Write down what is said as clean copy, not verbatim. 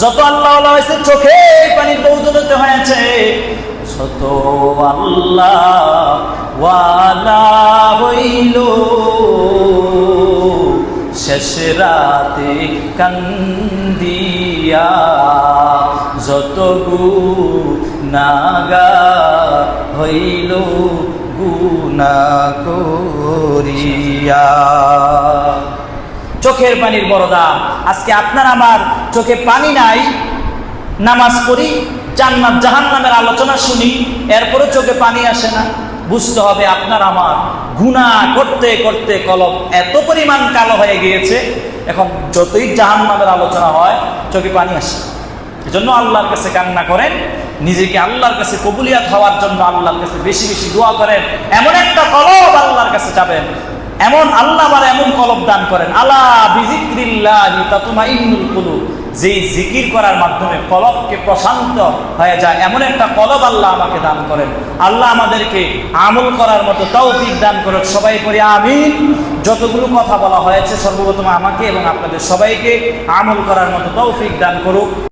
যত আল্লাহ হয়েছে চোখে পানির দৌলতে হয়েছে, শত আল্লাহ ওয়ালা হইল শেষ রাতে কান্দিয়া, যত গুনাহগার হইল গুনাহ করিয়া। চোখের পানির বড় দাম। আজকে আপনার আমার চোখে পানি নাই, নামাজ পড়ি, জান্নাত জাহান্নামের আলোচনা শুনি, এরপরে চোখে পানি আসে না। বুঝতে হবে আপনার আমার গুনাহ করতে করতে কলব এত পরিমাণ কালো হয়ে গিয়েছে, এখন যতই জাহান্নামের আলোচনা হয় চোখে পানি আসে। এজন্য আল্লাহর কাছে কান্না করেন, নিজেকে আল্লাহর কাছে কবুলিয়াত হওয়ার জন্য আল্লাহর কাছে বেশি বেশি দোয়া করেন। এমন একটা কলব আল্লাহর কাছে যাবেন, এমন আল্লাহ আবার এমন কলব দান করেন। আলা বিযিকরিল্লাহি তাতমাইন্নুল কুলুব, যেই জিকির করার মাধ্যমে কলবকে প্রশান্ত হয়ে যায়, এমন একটা কলব আল্লাহ আমাকে দান করেন। আল্লাহ আমাদেরকে আমল করার মতো তৌফিক দান করুন। সবাই পড়ি আমিন। যতগুলো কথা বলা হয়েছে সর্বপ্রথম আমাকে এবং আপনাদের সবাইকে আমল করার মতো তৌফিক দান করুক।